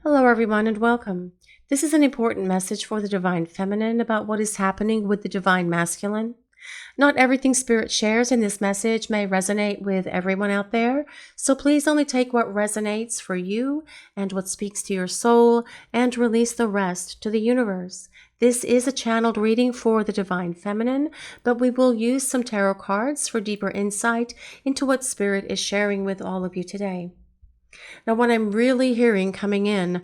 Hello, everyone, and welcome. This is an important message for the Divine Feminine about what is happening with the Divine Masculine. Not everything Spirit shares in this message may resonate with everyone out there, so please only take what resonates for you and what speaks to your soul and release the rest to the universe. This is a channeled reading for the Divine Feminine, but we will use some tarot cards for deeper insight into what Spirit is sharing with all of you today. Now, what I'm really hearing coming in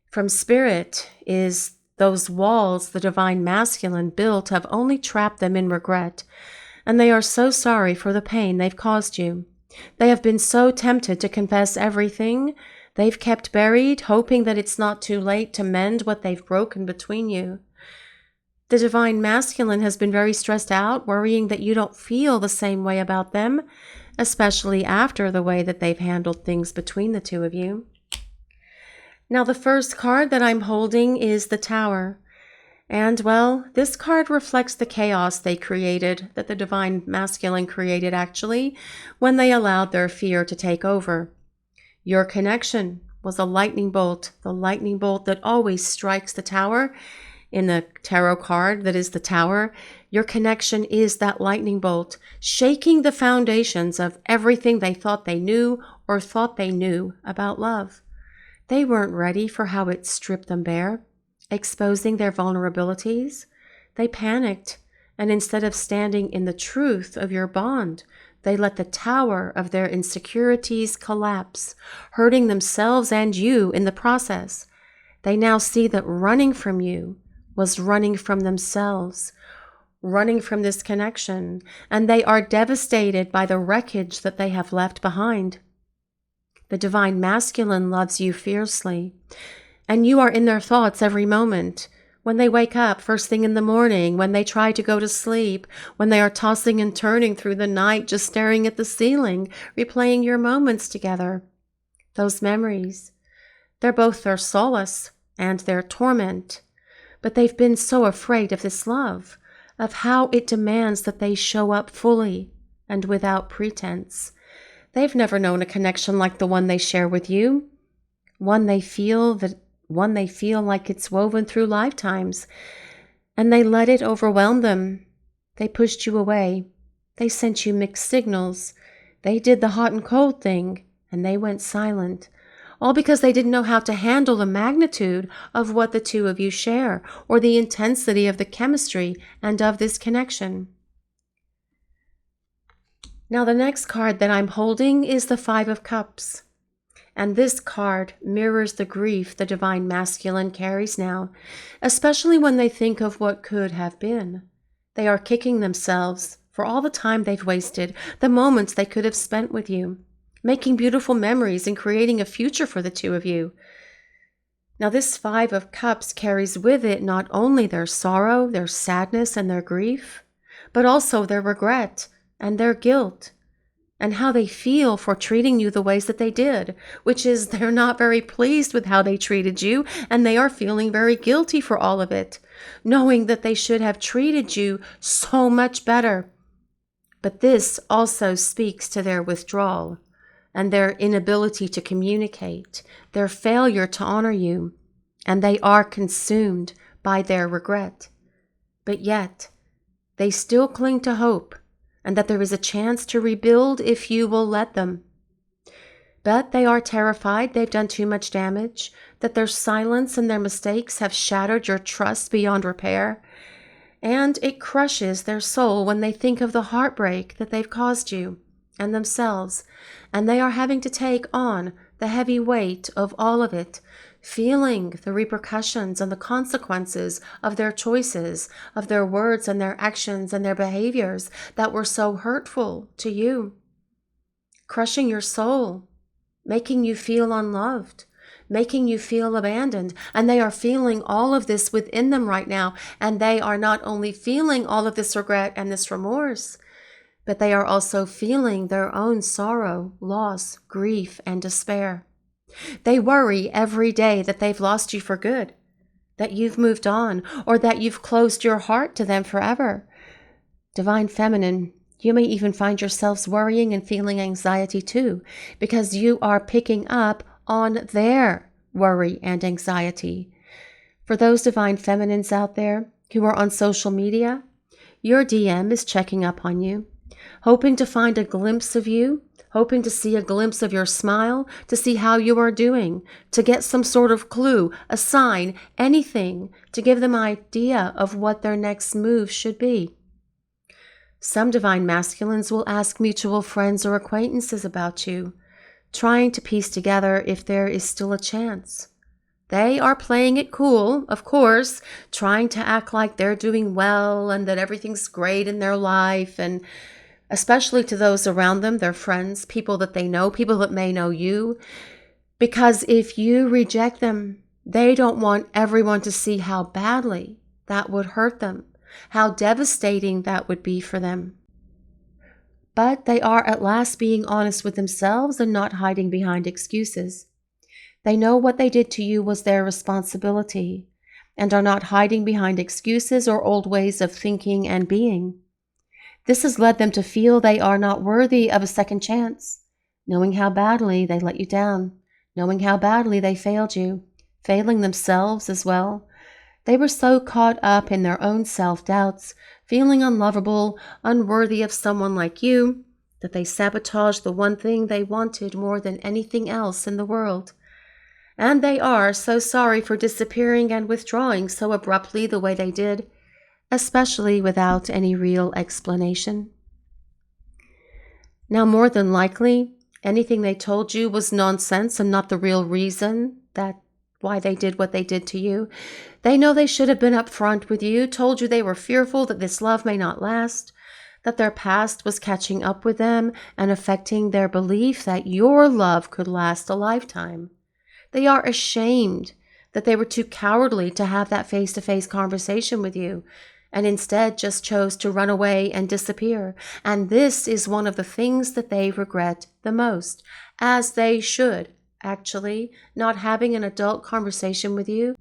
from Spirit is those walls the Divine Masculine built have only trapped them in regret, and they are so sorry for the pain they've caused you. They have been so tempted to confess everything they've kept buried, hoping that it's not too late to mend what they've broken between you. The Divine Masculine has been very stressed out, worrying that you don't feel the same way about them, especially after the way that they've handled things between the two of you. Now, the first card that I'm holding is the Tower. And, well, this card reflects the chaos they created, that the Divine Masculine created, actually, when they allowed their fear to take over. Your connection was a lightning bolt, the lightning bolt that always strikes the Tower. In the tarot card that is the Tower, your connection is that lightning bolt, shaking the foundations of everything they thought they knew or thought they knew about love. They weren't ready for how it stripped them bare, exposing their vulnerabilities. They panicked, and instead of standing in the truth of your bond, they let the tower of their insecurities collapse, hurting themselves and you in the process. They now see that running from you was running from themselves, running from this connection, and they are devastated by the wreckage that they have left behind. The Divine Masculine loves you fiercely, and you are in their thoughts every moment. When they wake up first thing in the morning, when they try to go to sleep, when they are tossing and turning through the night, just staring at the ceiling, replaying your moments together. Those memories, they're both their solace and their torment. But they've been so afraid of this love, of how it demands that they show up fully and without pretense. They've never known a connection like the one they share with you, one they feel like it's woven through lifetimes, and they let it overwhelm them. They pushed you away. They sent you mixed signals. They did the hot and cold thing, and they went silent. All because they didn't know how to handle the magnitude of what the two of you share, or the intensity of the chemistry and of this connection. Now, the next card that I'm holding is the Five of Cups. And this card mirrors the grief the Divine Masculine carries now, especially when they think of what could have been. They are kicking themselves for all the time they've wasted, the moments they could have spent with you, making beautiful memories and creating a future for the two of you. Now, this Five of Cups carries with it not only their sorrow, their sadness, and their grief, but also their regret and their guilt, and how they feel for treating you the ways that they did, which is they're not very pleased with how they treated you, and they are feeling very guilty for all of it, knowing that they should have treated you so much better. But this also speaks to their withdrawal and their inability to communicate, their failure to honor you, and they are consumed by their regret. But yet, they still cling to hope, and that there is a chance to rebuild if you will let them. But they are terrified they've done too much damage, that their silence and their mistakes have shattered your trust beyond repair, and it crushes their soul when they think of the heartbreak that they've caused you and themselves, and they are having to take on the heavy weight of all of it, feeling the repercussions and the consequences of their choices, of their words and their actions and their behaviors that were so hurtful to you, crushing your soul, making you feel unloved, making you feel abandoned. And they are feeling all of this within them right now, and they are not only feeling all of this regret and this remorse, but they are also feeling their own sorrow, loss, grief, and despair. They worry every day that they've lost you for good, that you've moved on, or that you've closed your heart to them forever. Divine Feminine, you may even find yourselves worrying and feeling anxiety too, because you are picking up on their worry, and anxiety. For those divine feminines out there who are on social media, your DM is checking up on you, hoping to find a glimpse of you, hoping to see a glimpse of your smile, to see how you are doing, to get some sort of clue, a sign, anything to give them an idea of what their next move should be. Some divine masculines will ask mutual friends or acquaintances about you, trying to piece together if there is still a chance. They are playing it cool, of course, trying to act like they're doing well and that everything's great in their life, and especially to those around them, their friends, people that they know, people that may know you. Because if you reject them, they don't want everyone to see how badly that would hurt them, how devastating that would be for them. But they are at last being honest with themselves and not hiding behind excuses. They know what they did to you was their responsibility and are not hiding behind excuses or old ways of thinking and being. This has led them to feel they are not worthy of a second chance, knowing how badly they let you down, knowing how badly they failed you, failing themselves as well. They were so caught up in their own self-doubts, feeling unlovable, unworthy of someone like you, that they sabotaged the one thing they wanted more than anything else in the world. And they are so sorry for disappearing and withdrawing so abruptly the way they did, especially without any real explanation. Now, more than likely, anything they told you was nonsense and not the real reason why they did what they did to you. They know they should have been upfront with you, told you they were fearful that this love may not last, that their past was catching up with them and affecting their belief that your love could last a lifetime. They are ashamed that they were too cowardly to have that face-to-face conversation with you and instead just chose to run away and disappear. And this is one of the things that they regret the most, as they should, actually, not having an adult conversation with you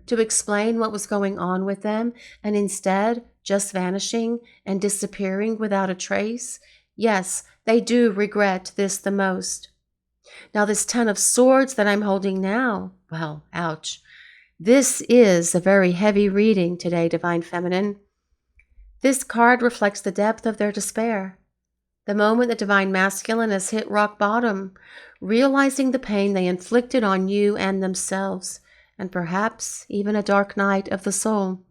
to explain what was going on with them and instead just vanishing and disappearing without a trace. Yes, they do regret this the most. Now, this 10 of Swords that I'm holding now, well, ouch. This is a very heavy reading today, Divine Feminine. This card reflects the depth of their despair. The moment the Divine Masculine has hit rock bottom, realizing the pain they inflicted on you and themselves, and perhaps even a dark night of the soul.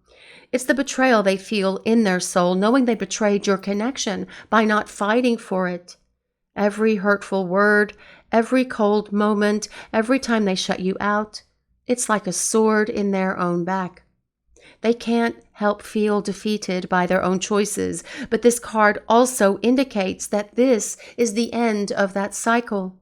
It's the betrayal they feel in their soul, knowing they betrayed your connection by not fighting for it. Every hurtful word, every cold moment, every time they shut you out, it's like a sword in their own back. They can't help feel defeated by their own choices, but this card also indicates that this is the end of that cycle.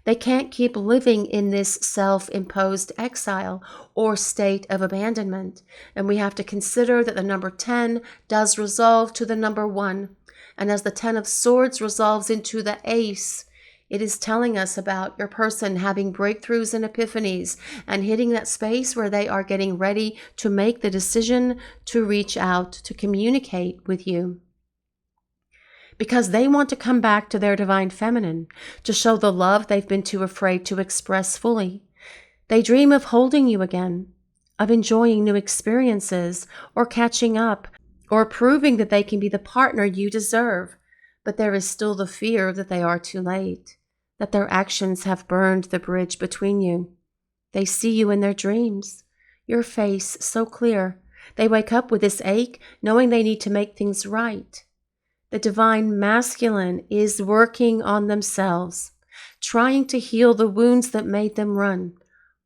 They can't keep living in this self-imposed exile or state of abandonment, and we have to consider that the number 10 does resolve to the number 1. And as the 10 of Swords resolves into the Ace, it is telling us about your person having breakthroughs and epiphanies and hitting that space where they are getting ready to make the decision to reach out, to communicate with you. Because they want to come back to their Divine Feminine, to show the love they've been too afraid to express fully. They dream of holding you again, of enjoying new experiences or catching up, or proving that they can be the partner you deserve, but there is still the fear that they are too late, that their actions have burned the bridge between you. They see you in their dreams, your face so clear. They wake up with this ache, knowing they need to make things right. The Divine Masculine is working on themselves, trying to heal the wounds that made them run,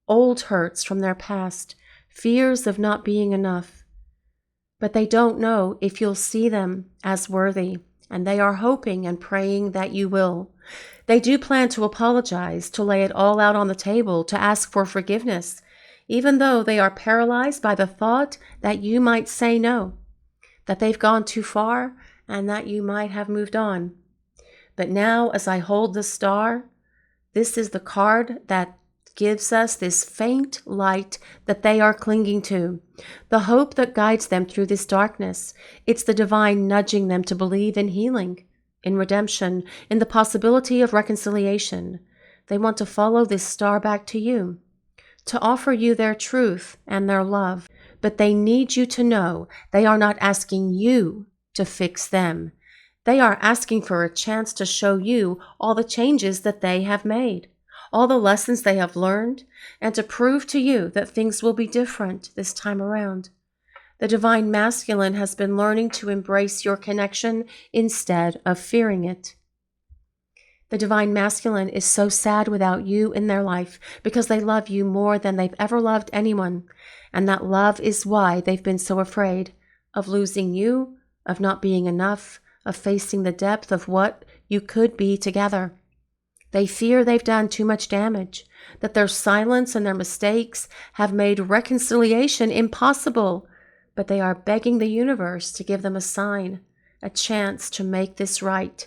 old hurts from their past, fears of not being enough. But they don't know if you'll see them as worthy, and they are hoping and praying that you will. They do plan to apologize, to lay it all out on the table, to ask for forgiveness, even though they are paralyzed by the thought that you might say no, that they've gone too far, and that you might have moved on. But now, as I hold the star, this is the card that gives us this faint light that they are clinging to, the hope that guides them through this darkness. It's the divine nudging them to believe in healing, in redemption, in the possibility of reconciliation. They want to follow this star back to you, to offer you their truth and their love, but they need you to know they are not asking you to fix them. They are asking for a chance to show you all the changes that they have made, all the lessons they have learned, and to prove to you that things will be different this time around. The Divine Masculine has been learning to embrace your connection instead of fearing it. The Divine Masculine is so sad without you in their life because they love you more than they've ever loved anyone, and that love is why they've been so afraid of losing you, of not being enough, of facing the depth of what you could be together. They fear they've done too much damage, that their silence and their mistakes have made reconciliation impossible, but they are begging the universe to give them a sign, a chance to make this right.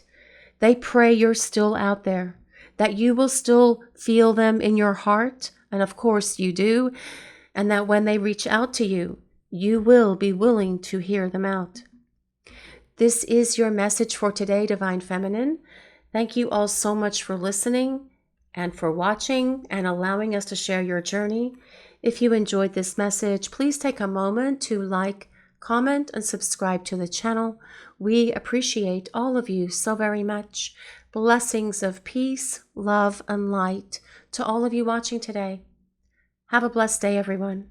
They pray you're still out there, that you will still feel them in your heart, and of course you do, and that when they reach out to you, you will be willing to hear them out. This is your message for today, Divine Feminine. Thank you all so much for listening and for watching and allowing us to share your journey. If you enjoyed this message, please take a moment to like, comment, and subscribe to the channel. We appreciate all of you so very much. Blessings of peace, love, and light to all of you watching today. Have a blessed day, everyone.